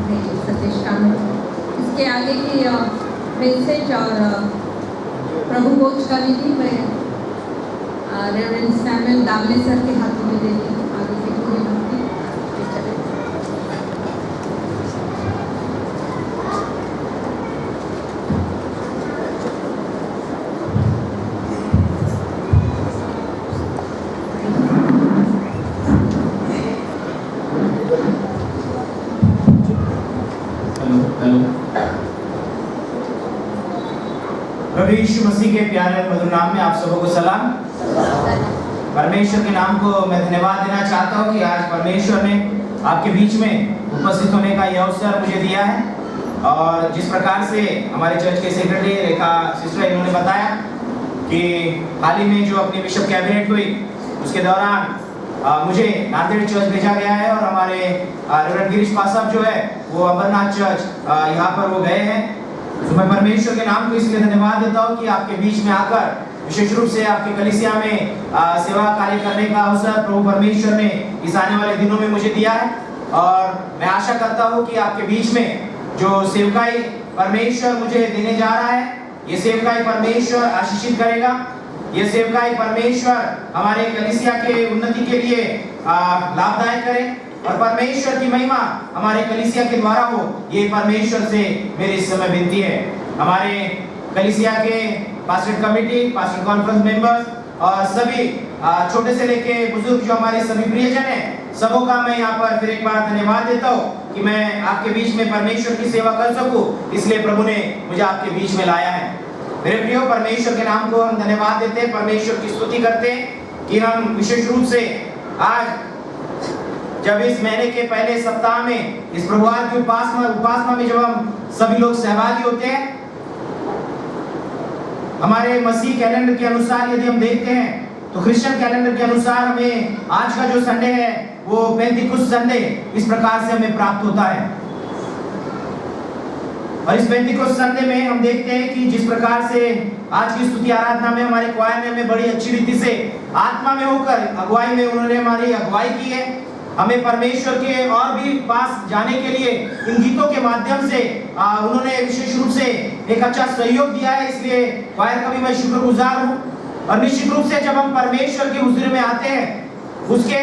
सतीश कामत। इसके आगे की मैसेज और प्रभु भोज का विधि मैं रेवरेंड सैमुअल दामले सर के हाथों में देती हूँ। आगे की पूरी भक्ति प्रभु यीशु मसीह के प्यारे मधुर नाम में आप सबों को सलाम। परमेश्वर के नाम को मैं धन्यवाद देना चाहता हूँ कि आज परमेश्वर ने आपके बीच में उपस्थित होने का यह अवसर मुझे दिया है। और जिस प्रकार से हमारे चर्च के सेक्रेटरी रेखा सिस्टर इन्होंने बताया कि हाल ही में जो अपनी बिशप कैबिनेट हुई उसके दौरान मुझे नांदेड़ चर्च भेजा गया है और हमारे रेवरेंड गिरीश पासाब जो है वो अमरनाथ चर्च यहाँ पर वो गए हैं। तो मैं परमेश्वर के नाम को इसलिए धन्यवाद देता हूँ कि आपके बीच में आकर विशेष रूप से आपकी कलीसिया में सेवा कार्य करने का अवसर प्रभु परमेश्वर ने इस आने वाले दिनों में मुझे दिया है। और मैं आशा करता हूँ कि आपके बीच में जो सेवकाई परमेश्वर मुझे देने जा रहा है, ये सेवकाई परमेश्वर आशीषित करेगा। ये सेवकाई परमेश्वर हमारे कलीसिया के उन्नति के लिए लाभदायक करे और परमेश्वर की महिमा हमारे कलीसिया के द्वारा हो, ये परमेश्वर से मेरी इस समय विनती है। हमारे कलीसिया के pastor committee, pastor conference members और सभी छोटे से लेके बुजुर्ग जो हमारे सभी प्रियजन हैं, सबों का मैं यहाँ पर फिर एक बार धन्यवाद देता हूँ कि मैं आपके बीच में परमेश्वर की सेवा कर सकूँ, इसलिए प्रभु ने मुझे आपके बीच में लाया है। मेरे प्रियो, परमेश्वर के नाम को हम धन्यवाद देते हैं, परमेश्वर की स्तुति करते हैं कि हम विशेष रूप से आज जब इस महीने के पहले सप्ताह में इस प्रभुवार की उपासना में जब हम सभी लोग सहभागी होते हैं, हमारे मसीह कैलेंडर के अनुसार यदि हम देखते हैं तो क्रिश्चियन कैलेंडर के अनुसार हमें आज का जो संडे है वो पेंतिकुस्त संडे इस प्रकार से हमें प्राप्त होता है। और इस पेंतिकुस्त संडे में हम देखते हैं कि जिस प्रकार से आज की स्तुति आराधना में हमारे क्वायर ने हमें बड़ी अच्छी रीति से आत्मा में होकर अगुवाई में उन्होंने हमारी अगुवाई की है। हमें परमेश्वर के और भी पास जाने के लिए इन गीतों के माध्यम से उन्होंने विशेष रूप से एक अच्छा सहयोग दिया है, इसलिए क्वायर का भी मैं शुक्रगुजार हूँ। और निश्चित रूप से जब हम परमेश्वर के हुजूर में आते हैं, उसके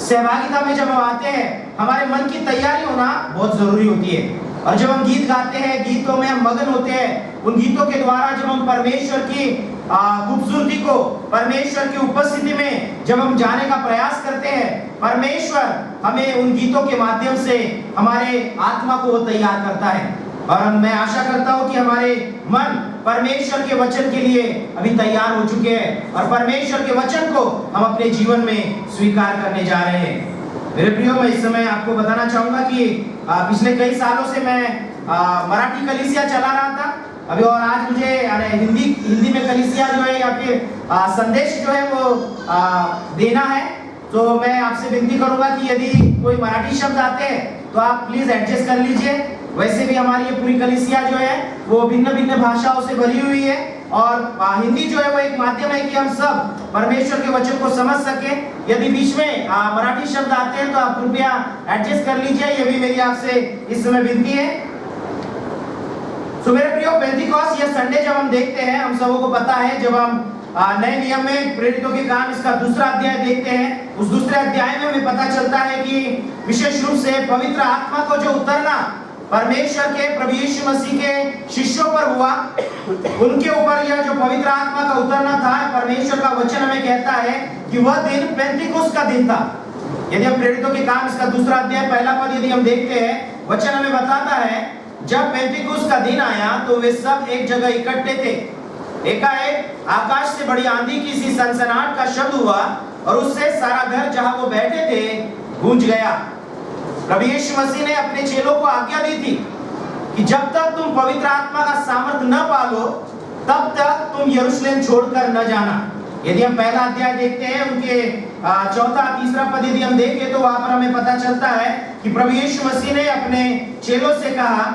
सहभागिता में जब हम आते हैं, हमारे मन की तैयारी होना बहुत जरूरी होती है। और जब हम गीत गाते हैं, गीतों में हम मगन होते हैं, उन गीतों के द्वारा जब हम परमेश्वर की खूबसूरती को, परमेश्वर की उपस्थिति में जब हम जाने का प्रयास करते हैं, परमेश्वर हमें उन गीतों के माध्यम से हमारे आत्मा को वो तैयार करता है। और मैं आशा करता हूँ कि हमारे मन परमेश्वर के वचन के लिए अभी तैयार हो चुके हैं और परमेश्वर के वचन को हम अपने जीवन में स्वीकार करने जा रहे हैं। मेरे प्रियो, मैं इस समय आपको बताना चाहूँगा कि पिछले कई सालों से मैं मराठी कलीसिया चला रहा था अभी, और आज मुझे हिंदी में कलीसिया जो है या फिर संदेश जो है वो देना है। तो मैं आपसे विनती करूंगा कि यदि कोई मराठी शब्द आते हैं तो आप प्लीज एडजस्ट कर लीजिए। वैसे भी हमारी ये पूरी कलीसिया जो है वो भिन्न भिन्न भाषाओं से भरी हुई है और हिंदी जो है वो एक माध्यम है कि हम सब परमेश्वर के वचन को समझ सके। यदि बीच में मराठी शब्द आते हैं तो आप कृपया एडजस्ट कर लीजिए, ये भी मेरी आपसे इस समय विनती है। तो मेरे प्रियो, पेंटिकॉस्ट या संडे जब हम देखते हैं, हम सबों को पता है, जब हम नए नियम में प्रेरितों के काम इसका दूसरा अध्याय देखते हैं, उस दूसरे अध्याय में हमें पता चलता है कि विशेष रूप से पवित्र आत्मा को जो उतरना परमेश्वर के प्रभु यीशु मसीह के शिष्यों पर हुआ, उनके ऊपर यह जो पवित्र आत्मा का उतरना था, परमेश्वर का वचन हमें कहता है कि वह दिन पेंतिकुस्त का दिन था। यदि हम प्रेरितों के काम इसका दूसरा अध्याय पहला पद यदि हम देखते हैं, वचन हमें बताता है जब पेंतिकुस्त का दिन आया तो वे सब एक जगह इकट्ठे थे। एकाएक आकाश से बड़ी आंधी की सी सनसनाहट का शब्द हुआ और उससे सारा घर जहां वो बैठे थे गूंज गया। प्रभु यीशु मसीह ने अपने चेलों को आज्ञा दी थी कि जब तक तुम पवित्र आत्मा का सामर्थ न पालो तब तक तुम यरूशलेम छोड़कर न जाना। यदि हम पहला अध्याय देखते हैं, उनके चौथा तीसरा पद यदि हम देखें तो वहां पर हमें पता चलता है कि प्रभु यीशु मसीह ने अपने चेलों से कहा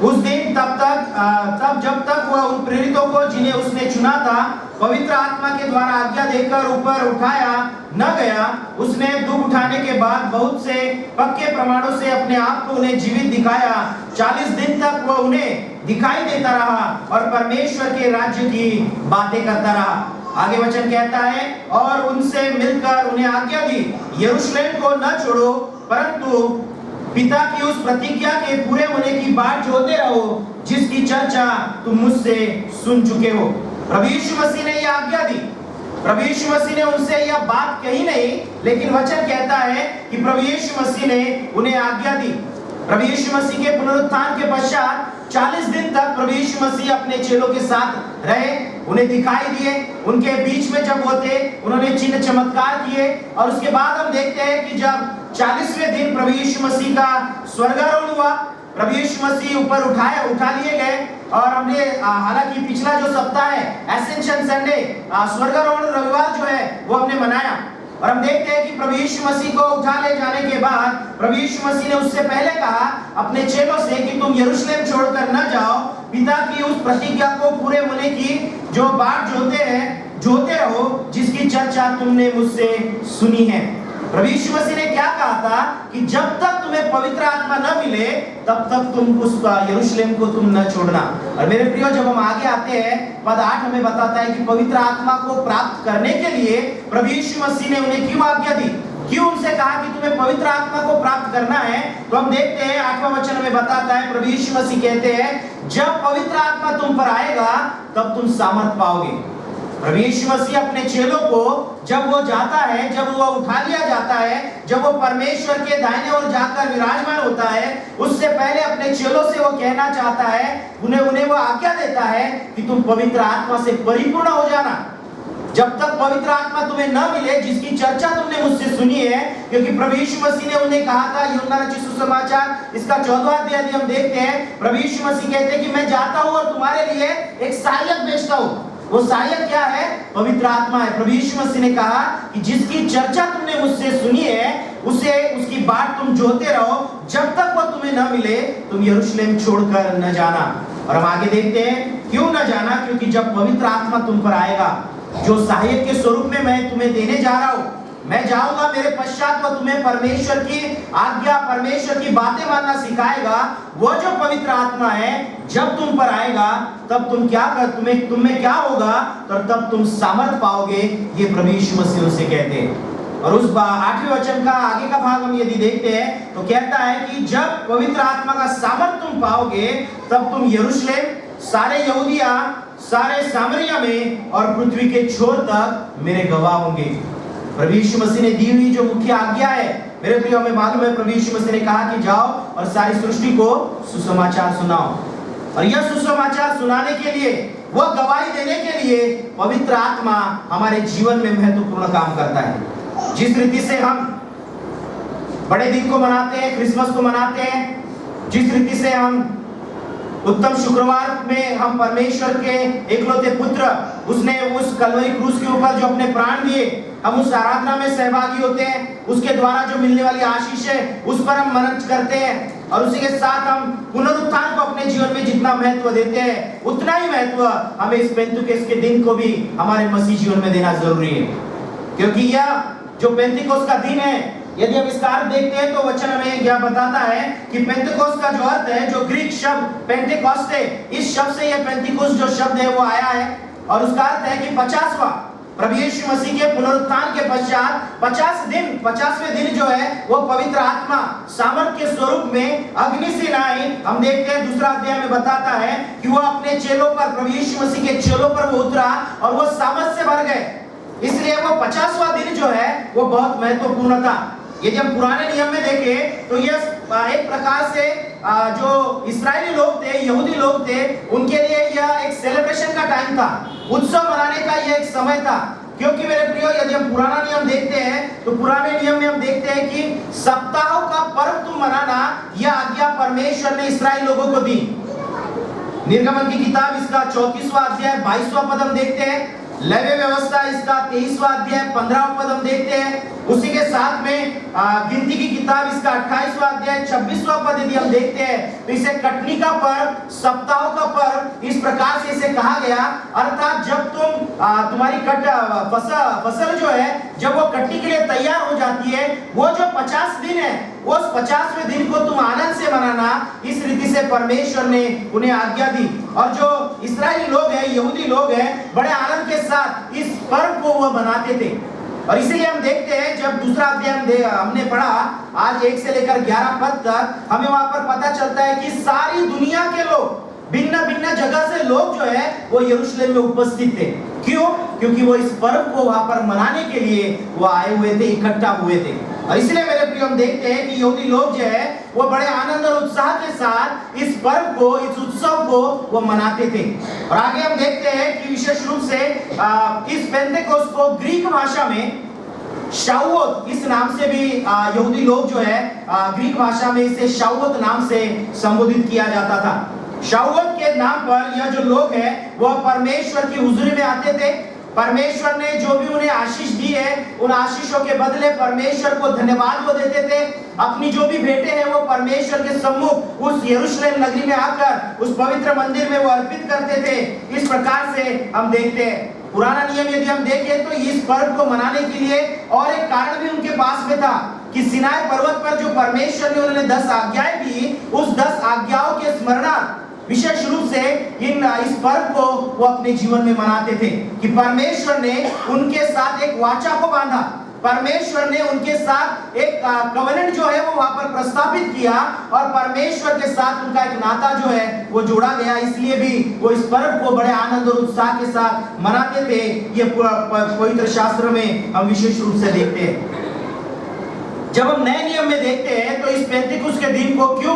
उस दिन तब जब तक वह उन प्रेरितों को जिन्हें उसने चुना था पवित्र आत्मा के द्वारा आज्ञा देकर ऊपर उठाया न गया, उसने दुख उठाने के बाद बहुत से पक्के प्रमाणों से अपने आप को उन्हें जीवित दिखाया। 40 दिन तक वह उन्हें दिखाई देता रहा और परमेश्वर के राज्य की बातें करता रहा। आगे वचन कहता है, और उनसे मिलकर उन्हें आज्ञा दी, यरूशलेम को न छोड़ो, परंतु पिता की उस प्रतिज्ञा के पूरे होने की बाट जोते रहो, जिसकी चर्चा तुम मुझसे सुन चुके हो। प्रभु यीशु मसीह ने यह आज्ञा दी। प्रभु यीशु मसीह ने उनसे यह बात कही नहीं, लेकिन वचन कहता है कि प्रभु यीशु मसीह ने उन्हें आज्ञा दी। प्रभु यीशु मसीह के पुनरुत्थान के पश्चात 40 दिन तक प्रभु यीशु मसीह अपने चेलों के साथ रहे, उन्हें दिखाई दिए, उनके बीच में जब वो थे उन्होंने चिन्ह चमत्कार किए। और उसके बाद हम देखते हैं कि जब 40वें दिन प्रभु यीशु मसीह का स्वर्गारोहण हुआ, प्रभु यीशु मसीह ऊपर उठा लिए गए। और हमने हालांकि पिछला जो सप्ताह है एसेंशन संडे, स्वर्गारोहण रविवार जो है वो हमने मनाया। और हम देखते हैं कि प्रभु यीशु मसीह को उठा ले जाने के बाद प्रभु यीशु मसीह ने उससे पहले कहा अपने चेलों से कि तुम यरूशलेम छोड़कर न जाओ, पिता की उस प्रतिज्ञा को पूरे होने की जो बाट जोते रहो, जिसकी चर्चा तुमने मुझसे सुनी है। प्रभु यीशु मसीह ने क्या कहा था कि जब तक तुम्हें पवित्र आत्मा न मिले तब तक तुम उस यरूशलेम को तुम न छोड़ना। और मेरे प्रियो, जब हम आगे आते हैं पद 8 हमें बताता है कि पवित्र आत्मा को प्राप्त करने के लिए प्रभु यीशु मसीह ने उन्हें क्यों आज्ञा दी, क्यों उनसे कहा कि तुम्हें पवित्र आत्मा को प्राप्त करना है। तो हम देखते हैं 8वां वचन हमें बताता है, प्रभु यीशु मसीह कहते हैं जब पवित्र आत्मा तुम पर आएगा तब तुम सामर्थ पाओगे। प्रभु यीशु मसीह अपने चेलों को जब वो जाता है, जब वो उठा लिया जाता है, जब वो परमेश्वर के दाहिने ओर जाकर विराजमान होता है, उससे पहले अपने चेलों से वो कहना चाहता है, उन्हें वो आज्ञा देता है कि तुम पवित्र आत्मा से परिपूर्ण हो जाना। जब तक पवित्र आत्मा तुम्हें न मिले, जिसकी चर्चा तुमने मुझसे सुनी है, क्योंकि प्रभु यीशु मसीह ने उन्हें कहा था, यूहन्ना रचित सुसमाचार इसका 14वां अध्याय हम देखते हैं, प्रभु यीशु मसीह कहते हैं कि मैं जाता हूं और तुम्हारे लिए एक सहायक भेजता हूं। वो सहायक क्या है? पवित्र आत्मा है। प्रभु यीशु मसीह ने कहा कि जिसकी चर्चा तुमने मुझसे सुनी है उसकी बाट तुम जोते रहो, जब तक वो तुम्हें न मिले तुम यरूशलेम छोड़कर न जाना। और हम आगे देखते हैं क्यों न जाना, क्योंकि जब पवित्र आत्मा तुम पर आएगा, जो सहायक के स्वरूप में मैं तुम्हें देने जा रहा हूं, मैं जाऊंगा, मेरे पश्चात वो तुम्हें परमेश्वर की आज्ञा, परमेश्वर की बातें मानना सिखाएगा। वो जो पवित्र आत्मा है जब तुम पर आएगा तब तुम तुम्हें क्या होगा, तो तब तुम सामर्थ पाओगे। ये प्रभु यीशु मसीह से कहते हैं। और उस 8वें वचन का आगे का भाग हम यदि देखते हैं तो कहता है कि जब पवित्र आत्मा का सामर्थ तुम पाओगे तब तुम यरूशलेम, सारे यहूदिया, सारे सामरिया में और पृथ्वी के छोर तक मेरे गवाह होंगे। प्रभु यीशु मसीह ने दी हुई जो मुख्य आज्ञा है, मेरे प्रियो, हमें मालूम है प्रभु यीशु मसीह ने कहा कि जाओ और सारी सृष्टि को सुसमाचार सुनाओ। और यह सुसमाचार सुनाने के लिए, वह गवाही देने के लिए पवित्र आत्मा हमारे जीवन में महत्वपूर्ण काम करता है। जिस रीति से हम बड़े दिन को मनाते हैं, क्रिसमस को मनाते हैं, जिस रीति से हम उत्तम शुक्रवार में हम परमेश्वर के एकलौते पुत्र, उसने उस कलवरी क्रूस के ऊपर जो अपने प्राण दिए, हम उस आराधना में सहभागी होते हैं, उसके द्वारा जो मिलने वाली आशीष है उस पर हम मनन करते हैं। और उसी के साथ हम पुनरुत्थान को अपने जीवन में जितना महत्व देते हैं, उतना ही महत्व हमें इस पेंतिकोस्त के दिन को भी हमारे मसीह जीवन में देना जरूरी है। क्योंकि यह जो पेंतिकोस्त का दिन है, यदि हम इसका अर्थ देखते हैं तो वचन हमें यह बताता है कि पेंतिकोस्त का जो अर्थ है, जो ग्रीक शब्द पेंटेकोस्ट है, इस शब्द से यह पेंतिकोस्त जो शब्द है वो आया है। और उसका अर्थ है कि 50वां, प्रभु यीशु मसीह के पुनरुत्थान के पश्चात 50वें दिन जो है वो पवित्र आत्मा सामर्थ के स्वरूप में अग्नि से आई। हम देखते हैं दूसरा अध्याय में बताता है कि वो अपने चेलों पर, प्रभु यीशु मसीह के चेलों पर वो उतरा और वो सामर्थ से भर गए। इसलिए वो 50वां दिन जो है वो बहुत महत्वपूर्ण था। यदि हम पुराने नियम में देखें तो यह एक प्रकार से जो इस्राएली लोग थे, यहूदी लोग थे, उनके लिए यह एक सेलिब्रेशन का टाइम था, उत्सव मनाने का यह एक समय था। क्योंकि मेरे प्रियो, यदि हम पुराना नियम देखते हैं तो पुराने नियम में हम देखते हैं कि सप्ताहों का पर्व तुम मनाना, यह आज्ञा परमेश्वर ने इस्राएल लोगों को दी। निर्गमन की किताब इसका 34वां अध्याय 22वां पद हम देखते हैं, लेवी व्यवस्था इसका 23वां अध्याय 15वां पद हम देखते हैं। उसी के साथ में गिनती की किताब इसका 28वां अध्याय 26वां पद यदि हम देखते हैं तो इसे कटनी का पर्व, सप्ताहों का पर्व, इस प्रकार से इसे कहा गया। अर्थात जब तुम्हारी फसल जो है जब वो कटनी के लिए तैयार हो जाती है, वो जो 50 दिन है उस 50वें दिन को तुम आनंद से मनाना, इस रीति से परमेश्वर ने उन्हें आज्ञा दी। और जो इस्राएली लोग हैं, यहूदी लोग हैं, बड़े आनंद के साथ इस पर्व को वो मनाते थे। और इसीलिए हम देखते हैं जब दूसरा अध्याय हमने पढ़ा आज 1 से लेकर 11 पद तक, हमें वहां पर पता चलता है कि सारी दुनिया के लोग, भिन्न भिन्न जगह से लोग जो है वो यरूशलेम में उपस्थित थे। क्यों? क्योंकि वो इस पर्व को वहां पर मनाने के लिए वो आए हुए थे, इकट्ठा हुए थे। और इसलिए मेरे प्रिय हम देखते हैं कि यहूदी लोग जो है वो बड़े आनंद और उत्साह के साथ इस पर्व को, इस उत्सव को वो मनाते थे। और आगे हम देखते हैं कि विशेष रूप से इस पेंतेकोस्त को ग्रीक भाषा में शावुत इस नाम से भी यहूदी लोग जो है ग्रीक भाषा में इसे शावुत नाम से संबोधित किया जाता था। शावुत के नाम पर यह जो लोग हैं वह परमेश्वर की हुजूरी में आते थे। परमेश्वर ने जो भी उन्हें आशीष दी है, उन आशीषों के बदले परमेश्वर को धन्यवाद वो देते थे। अपनी जो भी भेंटें हैं वो परमेश्वर के सम्मुख उस यरूशलेम नगरी में आकर उस पवित्र मंदिर में वो अर्पित करते थे। इस प्रकार से हम देखते हैं। पुराना नियम यदि हम देखें तो इस पर्व को मनाने के लिए और एक कारण भी उनके पास में था कि सिनाई पर्वत पर जो परमेश्वर ने उन्हें 10 आज्ञाएं दी, उस 10 आज्ञाओं के स्मरणार्थ विशेष रूप से इस पर्व को वो अपने जीवन में मनाते थे कि परमेश्वर ने उनके साथ एक वाचा को बांधा। परमेश्वर ने उनके साथ एक कवेनेंट जो है वो वहां पर प्रस्तावित किया और परमेश्वर के साथ उनका एक नाता जो है वो जोड़ा गया। इसलिए भी वो इस पर्व को बड़े आनंद और उत्साह के साथ मनाते थे। ये पवित्र शास्त्र में हम विशेष रूप से देखते हैं। जब हम नए नियम में देखते हैं तो इस पेंतिकुस्त के दिन को क्यों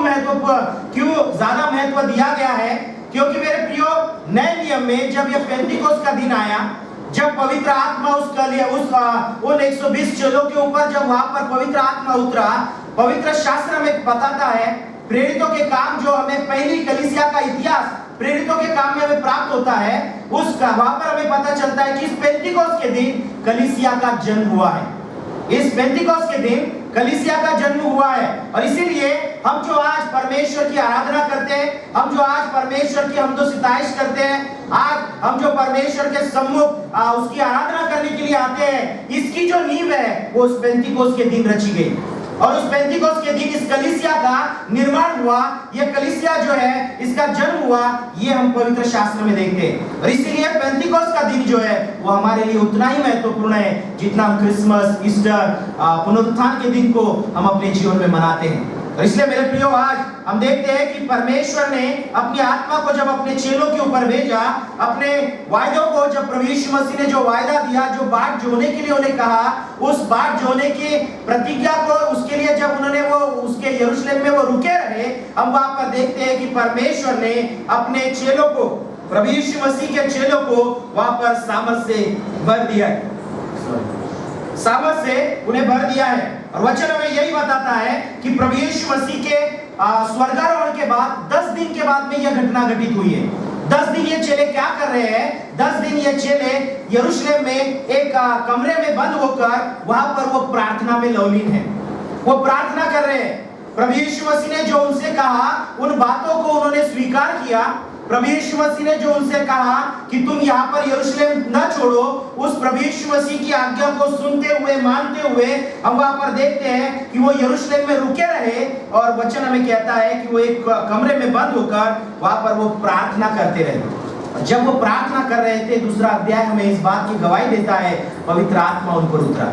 ज्यादा महत्व दिया गया है? क्योंकि मेरे प्रियो, नए नियम में जब यह पेंतिकुस्त का दिन आया, जब पवित्र आत्मा उन 120 चेलों के ऊपर जब वहां पर पवित्र आत्मा उतरा, पवित्र शास्त्र में बताता है, प्रेरितों के काम जो हमें पहली कलीसिया का इतिहास प्रेरितों के काम में हमें प्राप्त होता है, उसका वहां पर हमें पता चलता है कि इस पेंतिकोस्त के दिन कलीसिया का जन्म हुआ है। इस पेंतिकोस्त के दिन कलीसिया का जन्म हुआ है। और इसीलिए हम जो आज परमेश्वर की आराधना करते हैं, हम जो आज परमेश्वर की हमदो सिताइश करते हैं, आज हम जो परमेश्वर के सम्मुख उसकी आराधना करने के लिए आते हैं, इसकी जो नींव है वो उस पेंतिकोस्त के दिन रची गई। और उस पेंतिकोस्त के दिन इस कलीसिया का निर्माण हुआ। यह कलीसिया जो है इसका जन्म हुआ, ये हम पवित्र शास्त्र में देखते हैं। और इसीलिए पेंतिकोस्त का दिन जो है वो हमारे लिए उतना ही महत्वपूर्ण है जितना हम क्रिसमस, ईस्टर, पुनरुत्थान के दिन को हम अपने जीवन में मनाते हैं। और इसलिए मेरे प्रियो, आज हम देखते हैं कि परमेश्वर ने अपनी आत्मा को जब अपने चेलों के ऊपर भेजा, अपने वायदों को जब प्रभु यीशु मसीह ने जो वायदा दिया, जो बाट जोने के लिए उन्हें कहा, उस बाट जोने की प्रतिज्ञा को उसके लिए जब उन्होंने वो उसके यरूशलेम में वो रुके रहे, हम वहां पर देखते हैं कि परमेश्वर ने अपने चेलों को, प्रभु यीशु मसीह के चेलों को वहां पर सामर्थ से भर दिया है, सामर्थ से उन्हें भर दिया है। और वचन हमें यही बताता है कि प्रभु यीशु मसीह के स्वर्गारोहण के बाद 10 दिन के बाद में यह घटना घटित हुई है। 10 दिन ये चेले क्या कर रहे हैं? 10 दिन ये चेले यरूशलेम में एक कमरे में बंद होकर वहां पर वो प्रार्थना में लवलीन है, वो प्रार्थना कर रहे हैं। प्रभु यीशु मसीह ने जो उनसे कहा उन बातों को उन्होंने स्वीकार किया। प्रभु यीशु मसीह ने जो उनसे कहा कि तुम यहाँ पर यरूशलेम न छोड़ो, उस प्रभु यीशु मसीह की आज्ञा को सुनते हुए, मानते हुए हम वहां पर देखते हैं कि वो यरूशलेम में रुके रहे। और वचन हमें कहता है कि वो एक कमरे में बंद होकर वहां पर वो प्रार्थना करते रहे। जब वो प्रार्थना कर रहे थे, दूसरा अध्याय हमें इस बात की गवाही देता है, पवित्र आत्मा उन पर उतरा।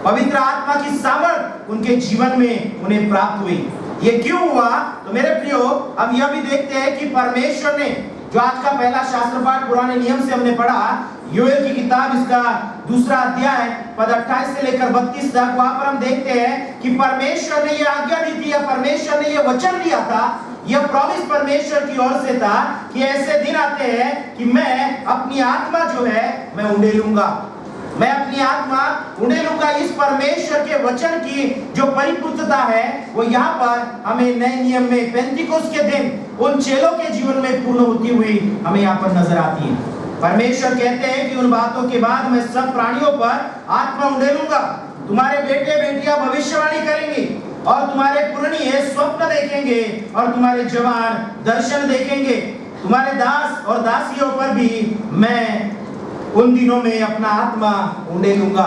पवित्र आत्मा की सामर्थ उनके जीवन में उन्हें प्राप्त हुई। ये क्यों हुआ? तो मेरे प्रियो, हम यह भी देखते हैं कि परमेश्वर ने जो आज का पहला शास्त्र पाठ पुराने नियम से हमने पढ़ा, योएल की किताब इसका दूसरा अध्याय पद 28 से लेकर 32 तक, वहां पर हम देखते हैं कि परमेश्वर ने यह आज्ञा दी थी, या परमेश्वर ने यह वचन दिया था, यह प्रॉमिस परमेश्वर की ओर से था कि ऐसे दिन आते हैं कि मैं अपनी आत्मा जो है मैं उंडेलूंगा, मैं अपनी आत्मा उंडेलूंगा। इस परमेश्वर के वचन की जो परिपूर्णता है वो यहाँ पर हमें नए नियम में पेंतिकोस्त के दिन उन चेलों के जीवन में पूर्ण होती हुई हमें यहाँ पर नजर आती है। परमेश्वर कहते हैं कि उन बातों के बाद मैं सब प्राणियों पर आत्मा उंडेलूंगा, तुम्हारे बेटे बेटियां भविष्यवाणी करेंगी और तुम्हारे पुरनिये स्वप्न देखेंगे और तुम्हारे जवान दर्शन देखेंगे, तुम्हारे दास और दासियों पर भी मैं उन दिनों में अपना आत्मा उंडेलूंगा।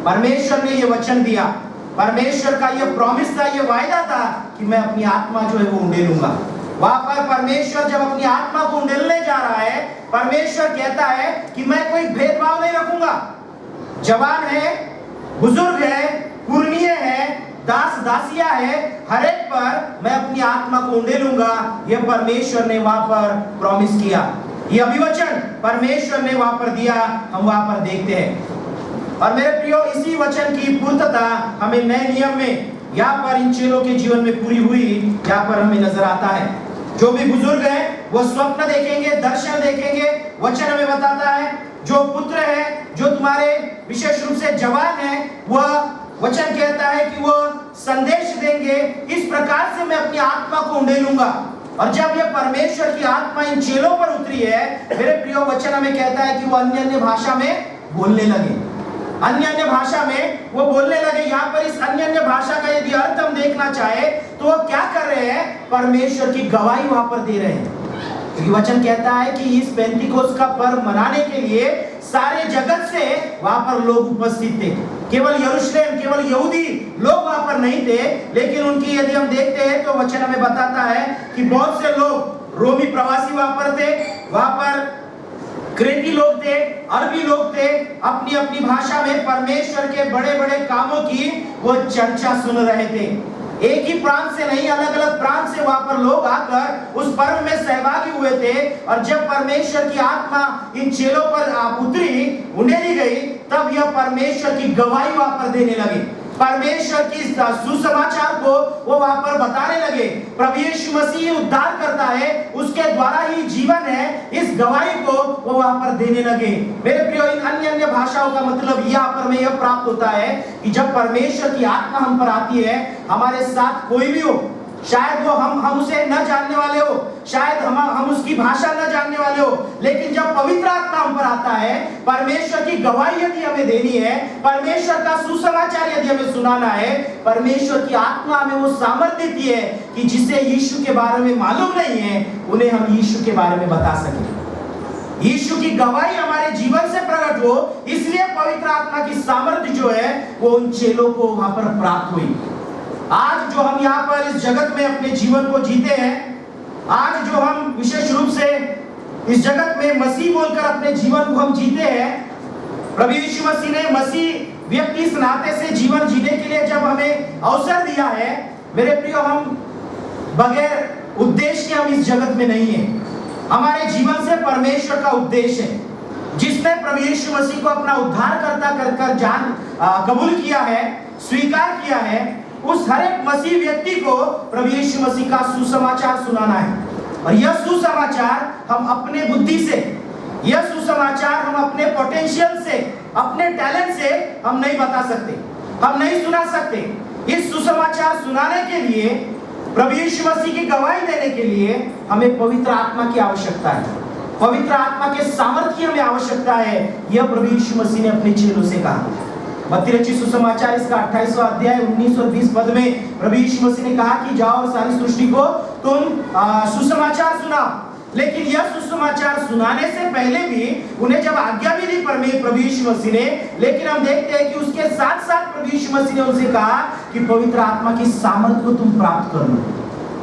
परमेश्वर ने ये वचन दिया, परमेश्वर का ये प्रॉमिस था, ये वायदा था कि मैं अपनी आत्मा जो है वो उंडेलूंगा। वहां पर परमेश्वर जब अपनी आत्मा को उंडेलने जा रहा है, परमेश्वर कहता है कि मैं कोई भेदभाव नहीं रखूंगा, जवान है, बुजुर्ग है, पुरनिये है, दास दासिया है, हर एक पर मैं अपनी आत्मा को उंडेलूंगा। यह परमेश्वर ने वहां पर प्रॉमिस किया, यह अभिवचन परमेश्वर ने वहां पर दिया, हम वहां पर देखते हैं। और मेरे प्रियो, इसी वचन की पूर्तता हमें नए नियम में यहाँ पर इन चेलों के जीवन में पूरी हुई यहाँ पर हमें नजर आता है। जो भी बुजुर्ग है वो स्वप्न देखेंगे, दर्शन देखेंगे। वचन हमें बताता है जो पुत्र है, जो तुम्हारे विशेष रूप से जवान है, वह वचन कहता है कि वो संदेश देंगे, इस प्रकार से मैं अपनी आत्मा को उंडेलूंगा। और जब यह परमेश्वर की आत्मा इन चेलों पर उतरी है, मेरे प्रियो, वचन हमें कहता है कि वो अन्य अन्य भाषा में बोलने लगे, अन्य अन्य भाषा में वो बोलने लगे। यहाँ पर इस अन्य अन्य भाषा का यदि अर्थ हम देखना चाहे तो वो क्या कर रहे हैं, परमेश्वर की गवाही वहां पर दे रहे हैं। क्योंकि वचन कहता है कि इस पेंतिकोस्त का पर्व मनाने के लिए सारे जगत से वहां पर लोग उपस्थित थे। केवल यरूशलेम, केवल यहूदी लोग वहां पर नहीं थे, लेकिन उनकी यदि हम देखते हैं तो वचन हमें बताता है कि बहुत से लोग रोमी प्रवासी वहां पर थे, वहां पर क्रेती लोग थे, अरबी लोग थे, अपनी अपनी भाषा में परमेश्वर के बड़े बड़े कामों की वो चर्चा सुन रहे थे। एक ही प्रांत से नहीं, अलग अलग प्रांत से वहां पर लोग आकर उस पर्व में सहभागी हुए थे। और जब परमेश्वर की आत्मा इन चेलों पर उतरी, उंडेली गई, तब यह परमेश्वर की गवाही वहां पर देने लगे, परमेश्वर की सुसमाचार को वो वहां पर बताने लगे। प्रभु यीशु मसीह उद्धार करता है, उसके द्वारा ही जीवन है, इस गवाही को वो वहां पर देने लगे। मेरे प्रियो, इन अन्य अन्य भाषाओं का मतलब यहाँ पर में यह प्राप्त होता है कि जब परमेश्वर की आत्मा हम पर आती है, हमारे साथ कोई भी हो, शायद वो हम उसे न जानने वाले हो, शायद हम उसकी भाषा न जानने वाले हो, लेकिन जब पवित्र आत्मा हम पर आता है, परमेश्वर की गवाही यदि हमें देनी है, परमेश्वर का सुसमाचार यदि हमें सुनाना है, परमेश्वर की आत्मा हमें वो सामर्थ्य देती है कि जिसे यीशु के बारे में मालूम नहीं है, उन्हें हम यीशु के बारे में बता सकें। यीशु की गवाही हमारे जीवन से प्रकट हो, इसलिए पवित्र आत्मा की सामर्थ्य जो है वो उन चेलों को वहां पर प्राप्त हुई। आज जो हम यहाँ पर इस जगत में अपने जीवन को जीते हैं, आज जो हम विशेष रूप से इस जगत में मसीह बोलकर अपने जीवन को हम जीते हैं, प्रभु यीशु मसीह ने मसीह व्यक्ति इस नाते से जीवन जीने के लिए जब हमें अवसर दिया है, मेरे प्रियो, हम बगैर उद्देश्य के हम इस जगत में नहीं है। हमारे जीवन से परमेश्वर का उद्देश्य है। जिसने प्रभु यीशु मसीह को अपना उद्धारकर्ता कर कबूल किया है, स्वीकार किया है, उस हर एक मसीह व्यक्ति को प्रभु यीशु मसीह का सुसमाचार सुनाना है। और यह सुसमाचार हम अपने बुद्धि से, यह सुसमाचार हम अपने पोटेंशियल से, अपने टैलेंट से हम नहीं बता सकते, हम नहीं सुना सकते। इस सुसमाचार सुनाने के लिए, प्रभु यीशु मसीह की गवाही देने के लिए हमें पवित्र आत्मा की आवश्यकता है, पवित्र आत्मा के सामर्थ्य की हमें आवश्यकता है। यह प्रभु यीशु मसीह ने अपने चेलों से कहा। मत्ती रचित सुसमाचार इसका 28वां अध्याय 19 और 20 पद में प्रभु यीशु मसीह ने कहा कि जाओ और सारी सृष्टि को तुम सुसमाचार सुनाओ। लेकिन यह सुसमाचार सुनाने से पहले भी उन्हें जब आज्ञा भी दी प्रभु यीशु मसीह ने, लेकिन हम देखते हैं कि उसके साथ साथ प्रभु यीशु मसीह ने उनसे कहा कि पवित्र आत्मा की सामर्थ्य को तुम प्राप्त कर लो।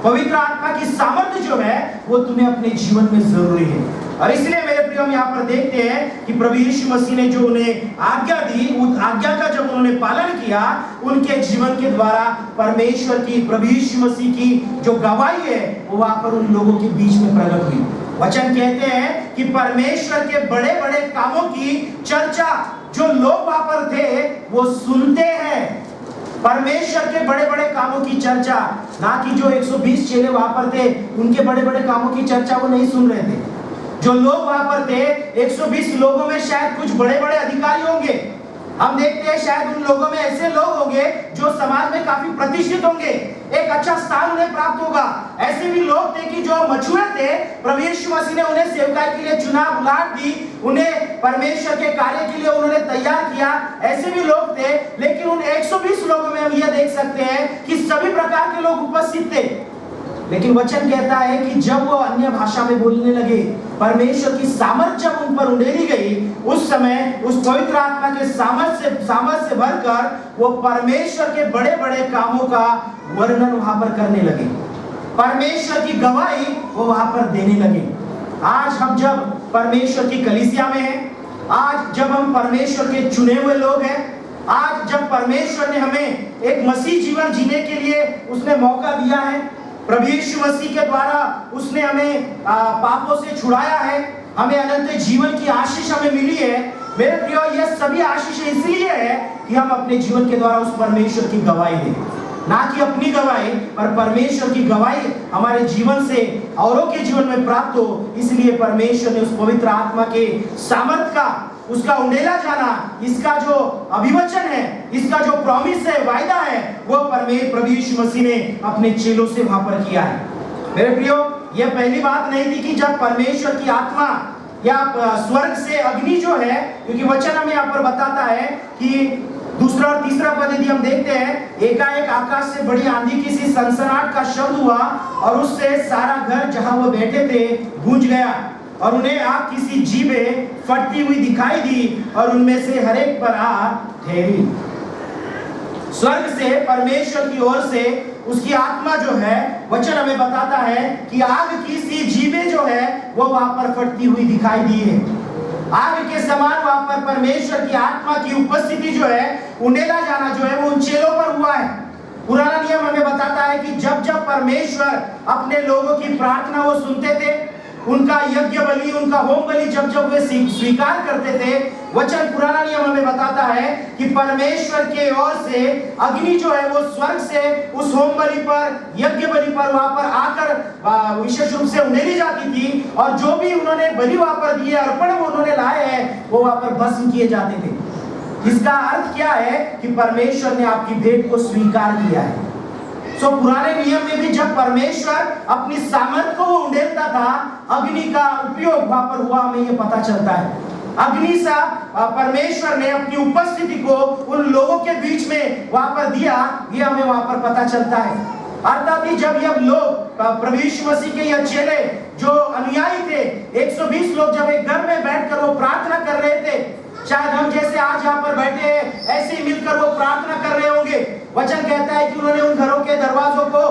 पवित्र आत्मा की सामर्थ्य जो है वो तुम्हें अपने जीवन में जरूरी है। और इसलिए मेरे प्रिय, हम यहाँ पर देखते हैं कि प्रभु यीशु मसीह ने जो उन्हें आज्ञा दी, उस आज्ञा का जब उन्होंने पालन किया, उनके जीवन के द्वारा परमेश्वर की, प्रभु यीशु मसीह की जो गवाही है वो वहां पर उन लोगों के बीच में प्रकट हुई। वचन कहते हैं कि परमेश्वर के बड़े बड़े कामों की चर्चा जो लोग वहां पर थे वो सुनते हैं। परमेश्वर के बड़े बड़े कामों की चर्चा, ना कि जो 120 चेले वहां पर थे उनके बड़े बड़े कामों की चर्चा वो नहीं सुन रहे थे। जो लोग वहां पर थे, 120 लोगों में शायद कुछ बड़े बड़े अधिकारी होंगे, हम देखते हैं शायद उन लोगों में ऐसे लोग होंगे जो समाज में काफी प्रतिष्ठित होंगे, एक अच्छा स्थान उन्हें प्राप्त होगा। ऐसे भी लोग थे कि जो मछुए थे, प्रभु यीशु मसीह ने उन्हें सेवकाई के लिए चुना, बुलाहट दी, उन्हें परमेश्वर के कार्य के लिए उन्होंने तैयार किया। ऐसे भी लोग थे, लेकिन उन 120 लोगों में हम यह देख सकते हैं कि सभी प्रकार के लोग उपस्थित थे। लेकिन वचन कहता है कि जब वो अन्य भाषा में बोलने लगे, परमेश्वर की सामर्थ जब उन पर उंडेली गई, उस समय उस पवित्र आत्मा के सामर्थ से भरकर वो परमेश्वर के बड़े बड़े कामों का वर्णन वहां पर करने लगे, परमेश्वर की गवाही वो वहां पर देने लगे। आज हम जब परमेश्वर की कलीसिया में हैं, आज जब हम परमेश्वर के चुने हुए लोग हैं, आज जब परमेश्वर ने हमें एक मसीह जीवन जीने के लिए उसने मौका दिया है, प्रभु यीशु मसीह के द्वारा उसने हमें पापों से छुड़ाया है, हमें अनंत जीवन की आशीष हमें मिली है। मेरे प्रियो, यह सभी आशीष इसलिए है कि हम अपने जीवन के द्वारा उस परमेश्वर की गवाही दें, ना कि अपनी गवाही, पर परमेश्वर की गवाही हमारे जीवन से औरों के जीवन में प्राप्त हो। इसलिए परमेश्वर ने उस पवित्र आत्मा के सामर्थ का, उसका उंडेला जाना, इसका जो अभिवचन है, इसका जो प्रॉमिस है, वायदा है, वो प्रभु यीशु मसीह ने अपने चेलों से वहां पर किया है। मेरे प्रियो, यह पहली बात नहीं थी कि जब परमेश्वर की आत्मा या स्वर्ग से अग्नि जो है, क्योंकि वचन हमें यहाँ पर बताता है कि दूसरा और तीसरा पद यदि हम देखते हैं, एकाएक आकाश से बड़ी आंधी की सी सनसनाहट का शब्द हुआ और उससे सारा घर जहां वो बैठे थे गूंज गया और उन्हें आग की सी जीभें फटती हुई दिखाई दी और उनमें से हर एक पर आग ठहरी। स्वर्ग से परमेश्वर की ओर से उसकी आत्मा जो है, वचन हमें बताता है कि आग की सी जीभें जो है वो वहां पर फटती हुई दिखाई दी है। आग के समान वहां पर परमेश्वर की आत्मा की उपस्थिति जो है, उंडेला जाना जो है, वो उन चेलों पर हुआ है। पुराना नियम हमें बताता है कि जब जब परमेश्वर अपने लोगों की प्रार्थना वो सुनते थे, उनका यज्ञ बलि, उनका होम बलि जब जब वे स्वीकार करते थे, वचन पुराना नियम हमें बताता है कि परमेश्वर के ओर से अग्नि जो है वो स्वर्ग से उस होम बलि पर, यज्ञ बलि पर वहां पर आकर विशेष रूप से उंडेली जाती थी और जो भी उन्होंने बलि वहां पर दिए, अर्पण वो उन्होंने लाए हैं, वो वहां पर भस्म किए जाते थे। इसका अर्थ क्या है कि परमेश्वर ने आपकी भेंट को स्वीकार किया है। सो पुराने नियम में भी जब परमेश्वर अपनी सामर्थ को वो उंडेलता था, अग्नि का उपयोग वहां पर हुआ, हमें ये पता चलता है। अग्नि सा परमेश्वर ने अपनी उपस्थिति को उन लोगों के बीच में वहां पर दिया, ये हमें वहां पर पता चलता है। अर्थात जब यह लोग, प्रभु यीशु मसीह के यह चेले जो अनुयायी थे, 120 लोग जब एक घर में बैठकर वो प्रार्थना कर रहे थे, शायद हम जैसे आज यहाँ पर बैठे हैं ऐसे ही मिलकर वो प्रार्थना कर रहे होंगे। वचन कहता है कि उन्होंने उन घरों के दरवाजों को,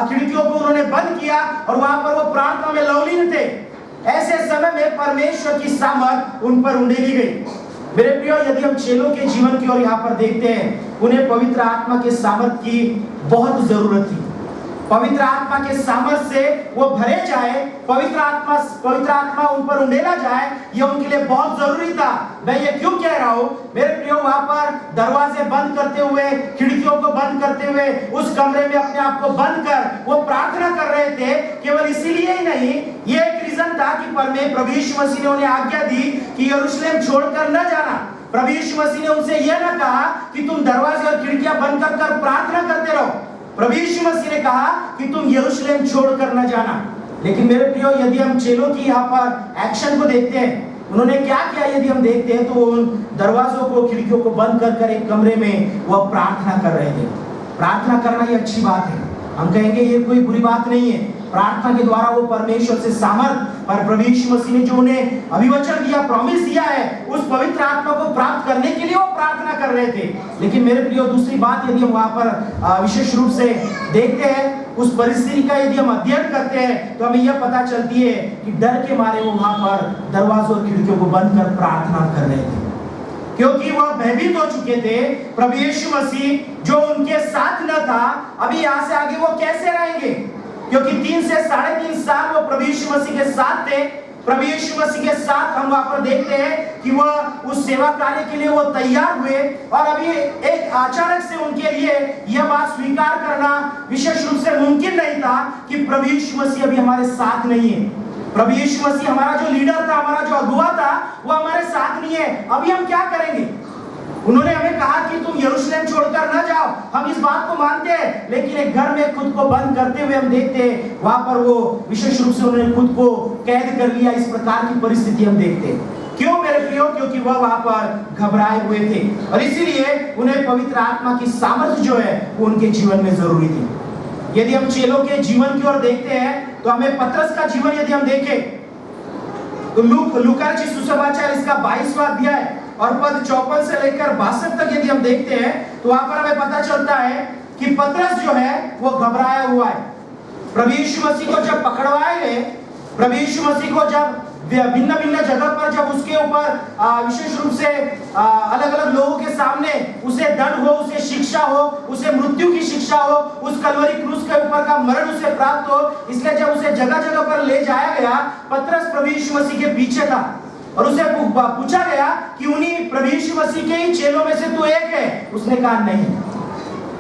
खिड़कियों को उन्होंने बंद किया और वहां पर वो प्रार्थना में लवलीन थे। ऐसे समय में परमेश्वर की सामर्थ उन पर उंडेली गई। मेरे प्रियो, यदि हम चेलों के जीवन की ओर यहाँ पर देखते हैं, उन्हें पवित्र आत्मा के सामर्थ की बहुत जरूरत थी। पवित्र आत्मा के सामर्थ से वो भरे जाए, पवित्र आत्मा उन पर उंडेला जाए, ये उनके लिए बहुत जरूरी था। मैं ये क्यों कह रहा हूँ मेरे प्रियो, वहां पर दरवाजे बंद करते हुए, खिड़कियों को बंद करते हुए, उस कमरे में अपने आप को बंद कर वो प्रार्थना कर रहे थे। केवल इसीलिए ही नहीं, ये एक रीजन था कि प्रभु यीशु मसीह ने उन्हें आज्ञा दी कि यरूशलेम छोड़कर न जाना। प्रभु यीशु मसीह ने उनसे यह न कहा कि तुम दरवाजे और खिड़कियां बंद कर प्रार्थना करते रहो। प्रभु यीशु मसीह ने कहा कि तुम यरूशलेम छोड़कर न जाना। लेकिन मेरे प्रियो, यदि हम चेलों की यहाँ पर एक्शन को देखते हैं, उन्होंने क्या किया यदि हम देखते हैं, तो उन दरवाजों को, खिड़कियों को बंद कर एक कमरे में वह प्रार्थना कर रहे थे। प्रार्थना करना ये अच्छी बात है, हम कहेंगे ये कोई बुरी बात नहीं है। प्रार्थना के द्वारा वो परमेश्वर से सामर्थ, पर प्रभु यीशु मसीह ने जो उन्हें अभिवचन दिया, प्रॉमिस दिया है, उस पवित्र आत्मा को प्राप्त करने के लिए वो प्रार्थना कर रहे थे। लेकिन मेरे प्रियो, दूसरी बात यदि हम वहां पर विशेष रूप से देखते हैं, उस परिस्थिति का यदि हम अध्ययन करते हैं, तो हमें यह पता चलती है कि डर के मारे वो वहां पर दरवाजों और खिड़कियों को बंद कर प्रार्थना कर रहे थे, क्योंकि वह भयभीत हो चुके थे। प्रभु यीशु मसीह जो उनके साथ न था, अभी यहाँ से आगे वो कैसे रहेंगे? क्योंकि 3 से 3.5 साल वो प्रभु यीशु मसीह के साथ थे। प्रभु यीशु मसीह के साथ हम वहां पर देखते हैं कि वह उस सेवा कार्य के लिए वो तैयार हुए, और अभी एक अचानक से उनके लिए यह बात स्वीकार करना विशेष रूप से मुमकिन नहीं था कि प्रभु यीशु मसीह अभी हमारे साथ नहीं है। प्रभु यीशु मसीह हमारा जो लीडर था, हमारा जो अगुवा था, वो हमारे साथ नहीं है। अभी हम क्या करेंगे? उन्होंने हमें कहा कि तुम यरूशलेम छोड़कर न जाओ, हम इस बात को मानते हैं, लेकिन एक घर में खुद को बंद करते हुए हम देखते हैं वहां पर वो विशेष रूप से उन्होंने खुद को कैद कर लिया। इस प्रकार की परिस्थिति हम देखते हैं। क्यों मेरे प्रियो? क्योंकि वह वहां पर घबराए हुए थे और इसीलिए उन्हें पवित्र आत्मा की सामर्थ्य जो है वो उनके जीवन में जरूरी थी। यदि हम चेलों के जीवन की ओर देखते हैं तो हमें पतरस का जीवन यदि हम देखें तो लूका रचित सुसमाचार इसका 22वां अध्याय और पद 54 से लेकर 62 तक यदि हम देखते हैं तो वहां पर हमें पता चलता है कि पतरस जो है वो घबराया हुआ है। प्रभु यीशु मसीह को जब पकड़वाए गए, प्रभु यीशु मसीह को जब भिन्न भिन्न जगह पर जब उसके ऊपर विशेष रूप से अलग अलग लोगों के सामने उसे दंड हो, उसे शिक्षा हो, उसे मृत्यु की शिक्षा हो, उस कलवरी क्रूस के ऊपर का मरण उसे प्राप्त हो, इसलिए जब उसे जगह जगह पर ले जाया गया, पतरस प्रभु यीशु मसीह के पीछे था और उसे पूछा गया कि उन्हीं प्रभु यीशु मसीह के ही चेलों में से तू एक है? उसने कहा नहीं।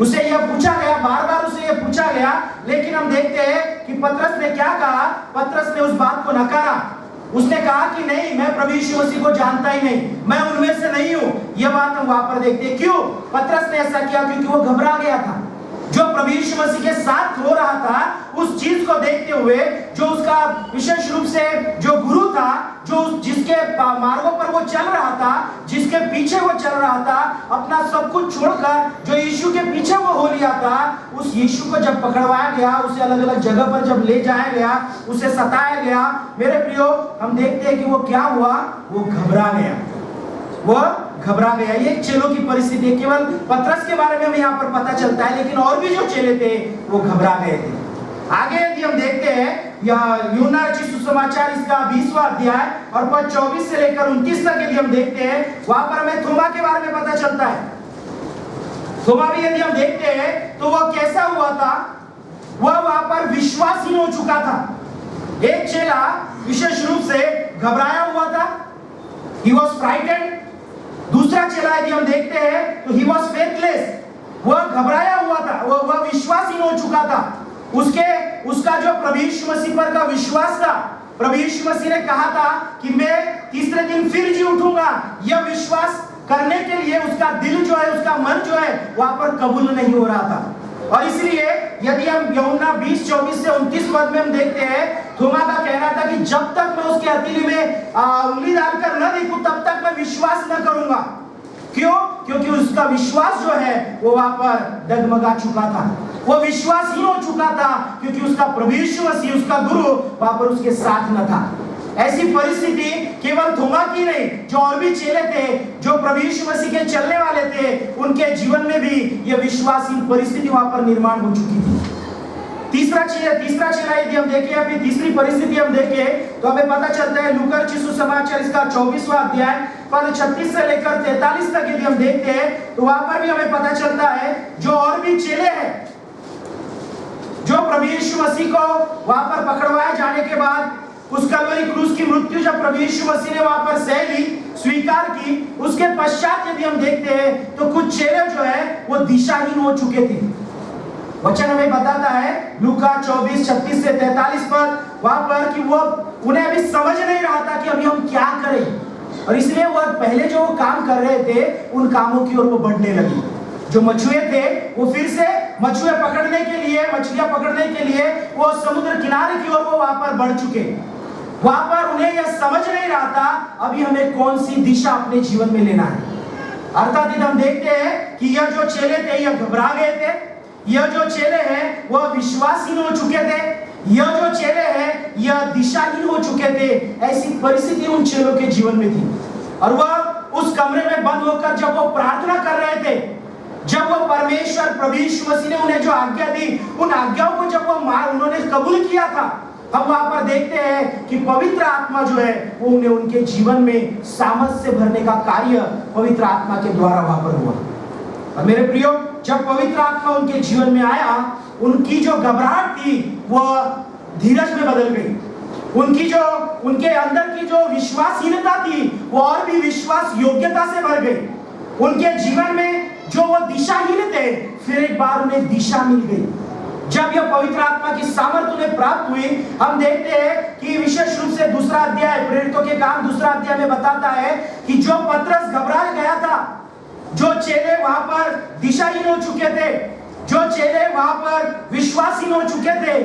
उसे यह पूछा गया, बार बार उसे यह पूछा गया, लेकिन हम देखते हैं कि पतरस ने क्या कहा? पतरस ने उस बात को नकारा। उसने कहा कि नहीं, मैं प्रभु यीशु मसीह को जानता ही नहीं, मैं उनमें से नहीं हूं। यह बात हम वहां पर देखते हैं। क्यों पतरस ने ऐसा किया? क्योंकि वो घबरा गया था। जो प्रभु यीशु मसीह के साथ हो रहा था उस चीज को देखते हुए, जो उसका विशेष रूप से जो गुरु था, जो जिसके मार्गों पर वो चल रहा था, जिसके पीछे वो चल रहा था, अपना सब कुछ छोड़कर जो यीशु के पीछे वो हो लिया था, उस यीशु को जब पकड़वाया गया, उसे अलग अलग जगह पर जब ले जाया गया, उसे सताया गया, मेरे प्रियो हम देखते हैं कि वो क्या हुआ? वो घबरा गया। वो घबरा गया। ये चेलों की परिस्थिति है। केवल पतरस के बारे में हमें यहाँ पर पता चलता है, लेकिन और भी जो चेले थे वो घबरा गए थे। आगे यदि हम देखते हैं यूहन्ना रचित सुसमाचार इसका 20वां अध्याय और पद 24 से लेकर 29 तक यदि हम देखते हैं, वहां पर हमें थोमा के बारे में पता चलता है। थोमा भी यदि हम देखते हैं तो वह कैसा हुआ था? वह वहां पर विश्वासहीन हो चुका था। एक चेला विशेष रूप से घबराया हुआ था, he was frightened। दूसरा चेला यदि हम देखते हैं तो he was faithless, वह घबराया हुआ था, वह विश्वासहीन हो चुका था। उसका जो प्रभु यीशु मसीह पर का विश्वास था, प्रभु यीशु मसीह ने कहा था कि मैं तीसरे दिन फिर जी उठूंगा, यह विश्वास करने के लिए उसका दिल जो है, उसका मन जो है वहां पर कबूल नहीं हो रहा था। और इसलिए यदि हम यूहन्ना 20:24 से 29 पद में हम देखते हैं, थोमा का कहना था कि जब तक मैं उसके हथेली में उंगली डालकर न देखूं तब तक मैं विश्वास न करूंगा। क्यों? क्योंकि उसका विश्वास जो है वो वहां पर डगमगा चुका था, वो विश्वासहीन हो चुका था, क्योंकि उसका प्रभु यीशु मसीह, उसका गुरु वहां पर उसके साथ न था। ऐसी परिस्थिति केवल थोमा की नहीं, जो और भी चेले थे, जो प्रभु यीशु मसीह के चलने वाले थे, उनके जीवन में भी यह विश्वासहीन परिस्थिति वहां पर निर्माण हो चुकी थी। तीसरा चेला यदि हम देखें या फिर तीसरी परिस्थिति हम देखें तो हमें पता चलता है लूका रचित सुसमाचार इसका 24वां अध्याय पद 36 से लेकर 43 तक यदि हम देखते हैं तो वहां पर भी हमें पता चलता है जो और भी चेले हैं, जो प्रभु यीशु मसीह को वहां पर पकड़वाए जाने के बाद उस कलवरी क्रूस की मृत्यु जब प्रभु यीशु मसीह ने वहां पर सह ली, स्वीकार की, उसके पश्चात यदि हम देखते हैं तो कुछ चेले जो है वो दिशाहीन हो चुके थे। वचन हमें बताता है लूका 24:36 से 43 पर वहां पर कि वो उन्हें अभी समझ नहीं रहा था कि अभी हम क्या करें, और इसलिए वो पहले जो काम कर रहे थे उन कामों की ओर वो बढ़ने लगी। जो मछुए थे वो फिर से मछुए पकड़ने के लिए, मछलियां पकड़ने के लिए वो समुद्र किनारे की ओर वो वहां पर बढ़ चुके। वहां पर उन्हें यह समझ नहीं रहा था अभी हमें कौन सी दिशा अपने जीवन में लेना है। अर्थात हम देखते हैं कि यह जो चेले थे यह घबरा गए थे, यह जो चेले हैं वह विश्वासहीन हो चुके थे, यह जो चेले हैं यह दिशाहीन हो चुके थे। ऐसी परिस्थिति उन चेलों के जीवन में थी और वह उस कमरे में बंद होकर जब वो प्रार्थना कर रहे थे, जब वो परमेश्वर प्रभु यीशु मसीह ने उन्हें जो आज्ञा दी, उन आज्ञाओं को जब वो उन्होंने कबूल किया था, हम वहां पर देखते हैं कि पवित्र आत्मा जो है वो उन्हें उनके जीवन में सामर्थ से भरने का कार्य पवित्र आत्मा के द्वारा वहां पर हुआ। और मेरे प्रियो, जब पवित्र आत्मा उनके जीवन में आया, उनकी जो घबराहट थी वह धीरज में बदल गई। उनके अंदर की जो विश्वासहीनता थी वो और भी विश्वास योग्यता से भर गई। उनके जीवन में जो वो दिशाहीन थे, फिर एक बार उन्हें दिशा मिल गई। जब यह पवित्र आत्मा की सामर्थ उन्हें प्राप्त हुई, हम देखते हैं कि विशेष रूप से दूसरा अध्याय प्रेरितों के काम दूसरा अध्याय में बताता है कि जो पतरस घबरा गया था, जो चेले वहां पर दिशाहीन हो चुके थे, जो चेले वहां पर विश्वासहीन हो चुके थे,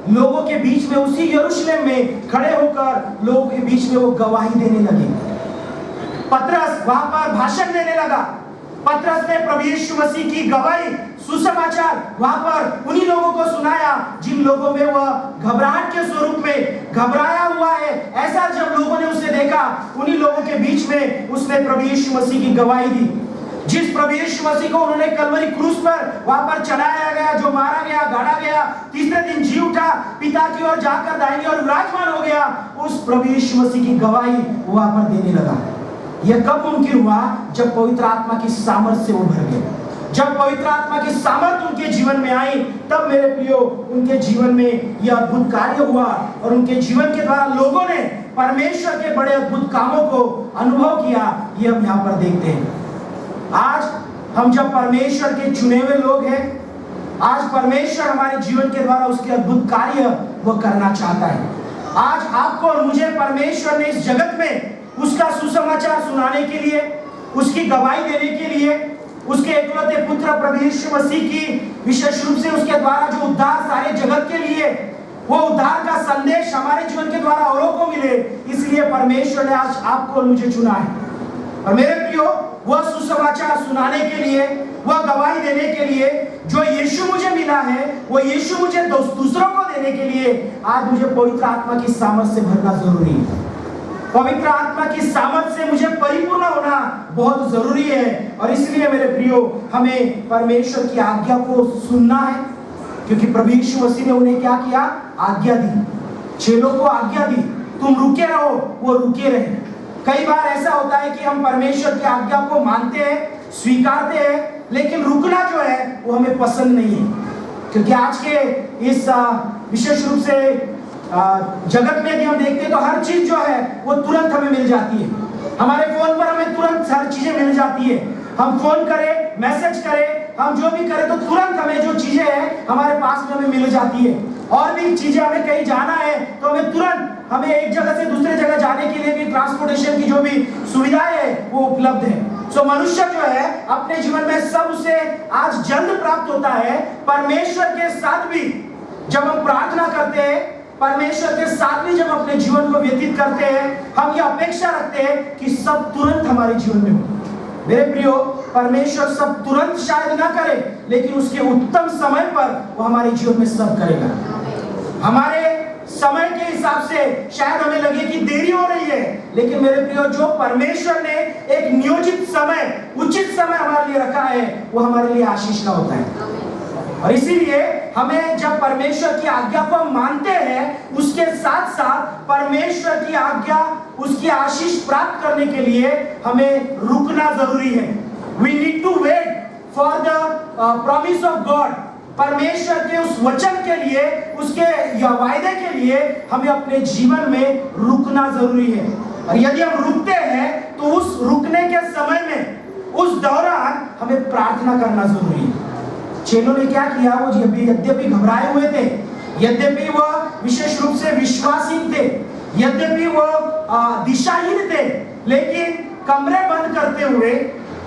लोगों के बीच में, उसी यरूशलेम में खड़े होकर लोगों के बीच में वो गवाही देने लगे। पतरस वहां पर भाषण देने लगा। पतरस ने प्रभु यीशु मसीह की गवाही, सुसमाचार वहां पर उन्हीं लोगों को सुनाया जिन लोगों में वह घबराहट के स्वरूप में घबराया हुआ है। ऐसा जब लोगों ने उसे देखा, उन्हीं लोगों के बीच में उसने प्रभु यीशु मसीह की गवाही दी। जिस प्रभु यीशु मसीह को उन्होंने कलवरी क्रूस पर वहां पर चढ़ाया गया, जो मारा गया, गाड़ा गया, तीसरे दिन जी उठा, पिता की ओर जाकर दाहिनी ओर विराजमान हो गया, उस प्रभु यीशु मसीह की गवाही वहां पर देने लगा। यह कब मुमकिन हुआ? जब पवित्र आत्मा की सामर्थ से वो भर गए। जब पवित्र आत्मा की सामर्थ उनके जीवन में आई, तब मेरे प्रियो उनके जीवन में यह अद्भुत कार्य हुआ और उनके जीवन के द्वारा लोगों ने परमेश्वर के बड़े अद्भुत कामों को अनुभव किया। ये हम यहाँ पर देखते हैं। आज हम जब परमेश्वर के चुने हुए लोग हैं, आज परमेश्वर हमारे जीवन के द्वारा उसके अद्भुत कार्य वो करना चाहता है। आज आपको और मुझे परमेश्वर ने इस जगत में उसका सुसमाचार सुनाने के लिए, उसकी गवाही देने के लिए, उसके एकलौते पुत्र प्रभु यीशु मसीह की विशेष रूप से उसके द्वारा जो उद्धार सारे जगत के लिए, वो उद्धार का संदेश हमारे जीवन के द्वारा औरों को मिले, इसलिए परमेश्वर ने आज आपको और मुझे चुना है। और मेरे प्रियो, वह सुसमाचार सुनाने के लिए, वह गवाही देने के लिए जो यीशु मुझे मिला है, वो यीशु मुझे दूसरों को देने के लिए आज मुझे पवित्र आत्मा की सामर्थ से भरना जरूरी है। पवित्र आत्मा की सामर्थ से मुझे परिपूर्ण होना बहुत जरूरी है। और इसलिए मेरे प्रियो, हमें परमेश्वर की आज्ञा को सुनना है, क्योंकि प्रभु यीशु मसीह ने उन्हें क्या किया? आज्ञा दी, चेलों को आज्ञा दी, तुम रुके रहो, वो रुके रहे। कई बार ऐसा होता है कि हम परमेश्वर की आज्ञा को मानते हैं, स्वीकारते हैं, लेकिन रुकना जो है वो हमें पसंद नहीं है। क्योंकि आज के इस विशेष रूप से जगत में यदि हम देखते हैं तो हर चीज जो है वो तुरंत हमें मिल जाती है। हमारे फोन पर हमें तुरंत हर चीजें मिल जाती है। हम फोन करें, मैसेज करें, हम जो भी करें तो तुरंत हमें जो चीजें हैं हमारे पास में हमें मिल जाती है। और भी चीजें, हमें कहीं जाना है तो हमें तुरंत, हमें एक जगह से दूसरे जगह जाने के लिए भी ट्रांसपोर्टेशन की जो भी सुविधाएं है वो उपलब्ध है। सो मनुष्य जो है अपने जीवन में सब उसे आज जल्द प्राप्त होता है। परमेश्वर के साथ भी जब हम प्रार्थना करते हैं, परमेश्वर के साथ भी जब अपने जीवन को व्यतीत करते हैं, हम ये अपेक्षा रखते हैं कि सब तुरंत हमारे जीवन में हो। मेरे प्रियो, परमेश्वर सब तुरंत शायद ना करे, लेकिन उसके उत्तम समय पर वो हमारे जीवन में सब करेगा। हमारे समय के हिसाब से शायद हमें लगे कि देरी हो रही है, लेकिन मेरे प्रियो, जो परमेश्वर ने एक नियोजित समय, उचित समय हमारे लिए रखा है, वो हमारे लिए आशीष का होता है। और इसीलिए हमें जब परमेश्वर की आज्ञा को हम मानते हैं, उसके साथ साथ परमेश्वर की आज्ञा, उसकी आशीष प्राप्त करने के लिए हमें रुकना जरूरी है। We need to wait for the promise of God। परमेश्वर के उस वचन के लिए, उसके वायदे के लिए हमें अपने जीवन में रुकना जरूरी है। और यदि हम रुकते हैं तो उस रुकने के समय में, उस दौरान हमें प्रार्थना करना जरूरी है। चेलों ने क्या किया? वो यद्यपि घबराए हुए थे, यद्यपि वह विशेष रूप से विश्वासहीन थे, यद्यपि वह दिशाहीन थे, लेकिन कमरे बंद करते हुए,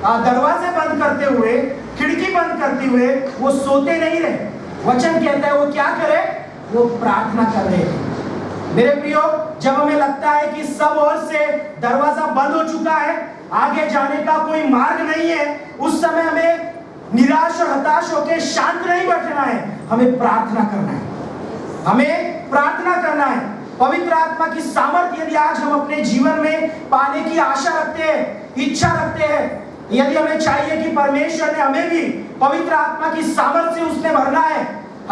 दरवाजे बंद करते हुए, खिड़की बंद करते हुए वो सोते नहीं रहे। वचन कहता है वो क्या करे? वो प्रार्थना कर रहे थे। मेरे प्रियो, जब हमें लगता है कि सब ओर से दरवाजा बंद हो चुका है, आगे जाने का कोई मार्ग नहीं है, उस समय हमें निराश और हताश होकर शांत नहीं बैठना है, हमें प्रार्थना करना है। हमें प्रार्थना करना है। पवित्र आत्मा की सामर्थ्य यदि आज हम अपने जीवन में पाने की आशा रखते हैं, इच्छा रखते हैं, यदि हमें चाहिए कि परमेश्वर ने हमें भी पवित्र आत्मा की सामर्थ्य से उसने भरना है,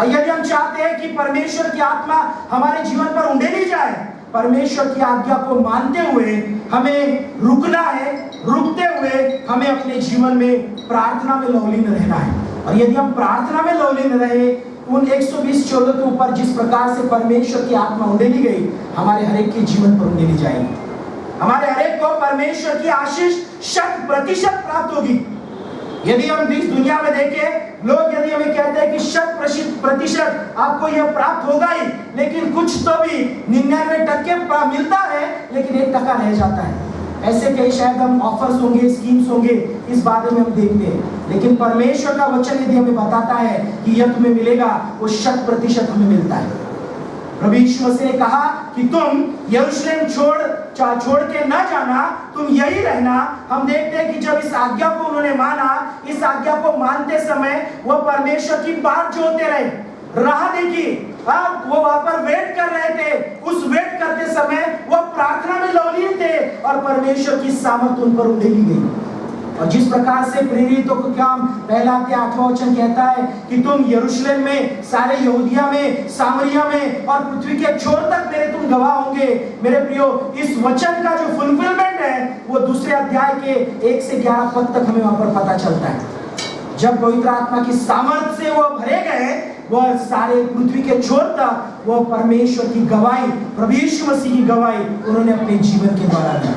यदि हम चाहते हैं कि परमेश्वर की आत्मा हमारे जीवन पर उंडेली जाए, परमेश्वर की आज्ञा को मानते हुए हमें रुकना है। रुकते हुए हमें अपने जीवन में प्रार्थना में लवलीन रहना है। और यदि हम प्रार्थना में लवलीन रहे, उन 120 चोलों के ऊपर जिस प्रकार से परमेश्वर की आत्मा उंडेली गई, हमारे हरेक के जीवन पर उंडेली जाएगी। हमारे हरेक को परमेश्वर की आशीष 100% प्राप्त होगी। यदि हम इस दुनिया में देखें, लोग यदि हमें कहते हैं कि 100% आपको यह प्राप्त होगा ही, लेकिन कुछ तो भी 99% मिलता है, लेकिन 1% रह जाता है। ऐसे कई शायद हम ऑफर्स होंगे, स्कीम्स होंगे, इस बारे में हम देखते हैं। लेकिन परमेश्वर का वचन यदि हमें बताता है कि यह तुम्हें मिलेगा, वो 100% हमें मिलता है। प्रभु यीशु मसीह ने कहा कि तुम यरूशलेम छोड़ के न जाना, तुम यही रहना। हम देखते हैं कि जब इस आज्ञा को उन्होंने माना, इस आज्ञा को मानते समय वो परमेश्वर की बात जोते रहे, राह देखी, वो वहां पर वेट कर रहे थे। उस वेट करते समय वो प्रार्थना में लवलीन थे और परमेश्वर की सामर्थ उन पर उंडेली गई। और जिस प्रकार से प्रेरितों को काम 1-8वां वचन कहता है कि तुम यरूशलेम में, सारे यहूदिया में, सामरिया में और पृथ्वी के छोर तक मेरे तुम गवाह होंगे। मेरे प्रियो, इस वचन का जो फुलफिलमेंट है वो दूसरे अध्याय के 1 से 11 पद तक हमें वहां पर पता चलता है। जब पवित्र आत्मा की सामर्थ से वो भरे गए, वह सारे पृथ्वी के छोर तक वो परमेश्वर की गवाही, प्रभु यीशु मसीह की गवाही उन्होंने अपने जीवन के द्वारा दी।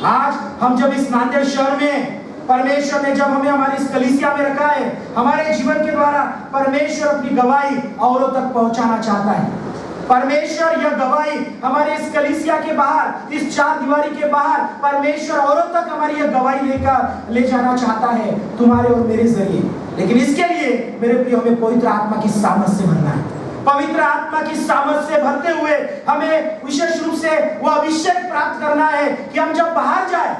आज हम जब इस नांदेड़ शहर में, परमेश्वर ने जब हमें हमारी इस कलीसिया में रखा है, हमारे जीवन के द्वारा परमेश्वर अपनी गवाही औरों तक पहुंचाना चाहता है। परमेश्वर यह गवाही हमारे इस कलीसिया के बाहर, इस 4 दीवारी के बाहर, परमेश्वर औरों तक हमारी यह गवाही लेकर ले जाना चाहता है, तुम्हारे और मेरे जरिए। लेकिन इसके लिए मेरे प्रिय, हमें पवित्र आत्मा की सामर्थ से भरना है। पवित्र आत्मा की सामर्थ से भरते हुए हमें विशेष रूप से वो अभिषेक प्राप्त करना है कि हम जब बाहर जाए,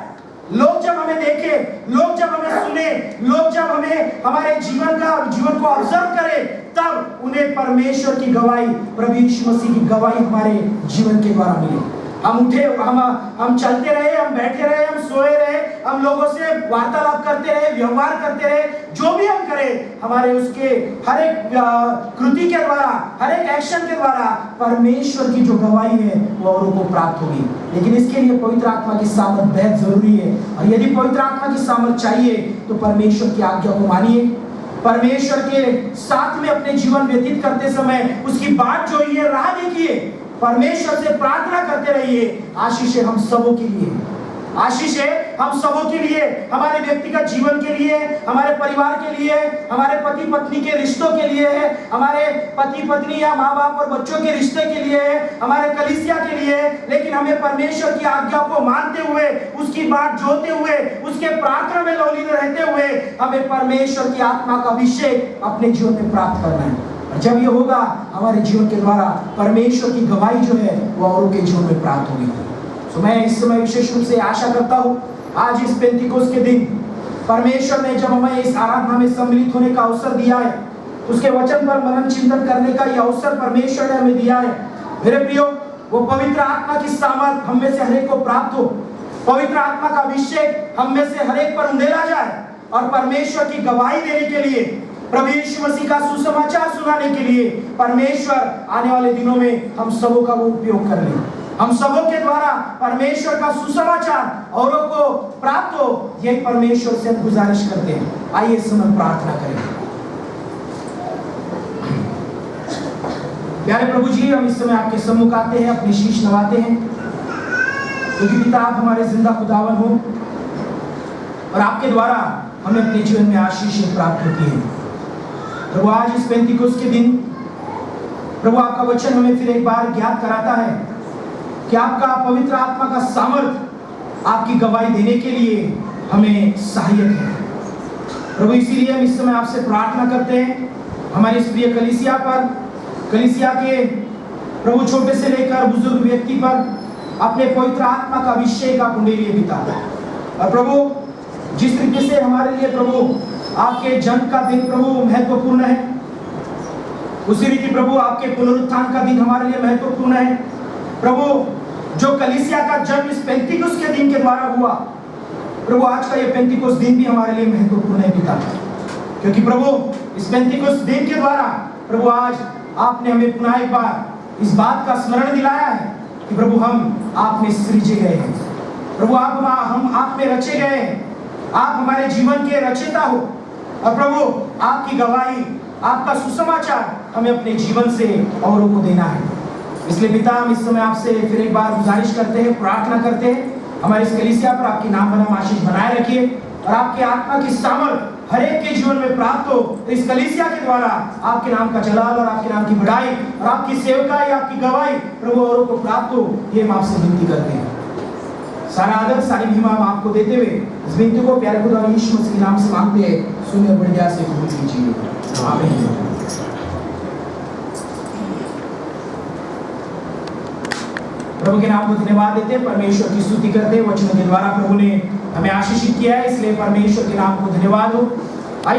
लोग जब हमें देखें, लोग जब हमें सुने, लोग जब हमें हमारे जीवन को ऑब्जर्व करें, तब उन्हें परमेश्वर की गवाही, प्रभु यीशु मसीह की गवाही हमारे जीवन के द्वारा मिले। हम उठे, हम चलते रहे, हम बैठे रहे, हम सोए रहे, हम लोगों से वार्तालाप करते रहे, व्यवहार करते रहे, जो भी हम करें, हमारे उसके हर एक कृति के द्वारा, हर एक एक्शन के द्वारा परमेश्वर की जो गवाही है वो औरों को प्राप्त होगी। लेकिन इसके लिए पवित्र आत्मा की सामर्थ बेहद जरूरी है। और यदि पवित्र आत्मा की सामर्थ चाहिए तो परमेश्वर की आज्ञा को मानिए, परमेश्वर के साथ में अपने जीवन व्यतीत करते समय उसकी बात जो है राह देखिए, परमेश्वर से प्रार्थना करते रहिए। आशीष है हम सबों के लिए, आशीष है हम सबों के लिए, हमारे व्यक्तिगत जीवन के लिए, हमारे परिवार के लिए, हमारे पति पत्नी के रिश्तों के लिए है, हमारे पति पत्नी या माँ बाप और बच्चों के रिश्ते के लिए है, हमारे कलीसिया के लिए। लेकिन हमें परमेश्वर की आज्ञा को मानते हुए, उसकी बात जोते हुए, उसके प्रार्थना में लवलीन रहते हुए हमें परमेश्वर की आत्मा का अभिषेक अपने जीवन में प्राप्त करना है। और जब ये होगा, हमारे जीवन के द्वारा परमेश्वर की गवाही जो है वो औरों के जीवन में प्राप्त होगी। तो मैं इस समय विशेष रूप से आशा करता हूँ, आज इस पेंतिकोस्त के दिन परमेश्वर ने जब हमें इस आराधना में सम्मिलित होने का अवसर दिया है, उसके वचन पर मनन चिंतन करने का यह अवसर परमेश्वर ने हमें दिया है। मेरे प्रियो, वो पवित्र आत्मा की सामर्थ हम में से हर एक को प्राप्त हो, पवित्र आत्मा का अभिषेक हम में से हर एक पर उंडेला जाए और परमेश्वर की गवाही देने के लिए, प्रभु यीशु मसीह का सुसमाचार सुनाने के लिए परमेश्वर आने वाले दिनों में हम सबों का वो उपयोग कर ले। हम सबों के द्वारा परमेश्वर का सुसमाचार औरों को प्राप्त हो, यही परमेश्वर से हम गुजारिश करते हैं। आइए इस समय प्रार्थना करें। प्यारे प्रभु जी, हम इस समय आपके सम्मुख आते हैं, अपनी शीश नवाते हैं, क्योंकि पिता आप हमारे जिंदा खुदावन हो और आपके द्वारा हमें अपने जीवन में आशीष प्राप्त होती है। प्रभु, आज इस पेंतिकोस्त के दिन प्रभु आपका वचन हमें फिर एक बार ज्ञात कराता है कि आपका पवित्र आत्मा का सामर्थ आपकी गवाही देने के लिए हमें सहायक है। प्रभु, इसीलिए हम इस समय आपसे प्रार्थना करते हैं हमारी इस प्रिय कलीसिया पर, कलीसिया के प्रभु छोटे से लेकर बुजुर्ग व्यक्ति पर अपने पवित्र आत्मा का अभिषेक आप उंडेलिए पिता। और प्रभु, जिस तरीके से हमारे लिए प्रभु आपके जन्म का दिन प्रभु महत्वपूर्ण है, उसी रीति प्रभु आपके पुनरुत्थान का दिन हमारे लिए महत्वपूर्ण है। प्रभु, जो कलीसिया का जन्म इस पेंतिकोस्त के दिन के द्वारा हुआ, प्रभु आज का ये पेंतिकोस्त दिन भी हमारे लिए महत्वपूर्ण है पिता, क्योंकि प्रभु इस पेंतिकोस्त दिन के द्वारा प्रभु आज आपने हमें पुनः एक बार इस बात का स्मरण दिलाया है कि प्रभु हम आप में सृजे गए हैं। प्रभु हम आप में रचे गए हैं, आप हमारे जीवन के रचयिता हो और प्रभु आपकी गवाही, आपका सुसमाचार हमें अपने जीवन से औरों को देना है। इसलिए पिता, हम इस समय आपसे फिर एक बार गुजारिश करते हैं, प्रार्थना करते हैं, हमारे इस कलीसिया पर आपकी नाम बनाम आशीष बनाए रखिए और आपके आत्मा की सामर्थ हर एक के जीवन में प्राप्त हो। इस कलीसिया के द्वारा आपके नाम का जलाल और आपके नाम की बढ़ाई और आपकी सेवकाई, आपकी गवाही प्रभु औरों को प्राप्त हो, ये हम आपसे विनती करते हैं। सारा आदर सारी महिमा हम आपको देते हुए इस विनती को प्यारे खुदा यीशु मसीह के नाम से मांगते हैं, सुनिए और बड़ी दया से कबूल कीजिए। आमीन। प्रभु के नाम को धन्यवाद देते हैं, परमेश्वर की स्तुति करते हैं। वचनों के द्वारा प्रभु ने हमें आशीषित किया है, इसलिए परमेश्वर के नाम को धन्यवाद हो।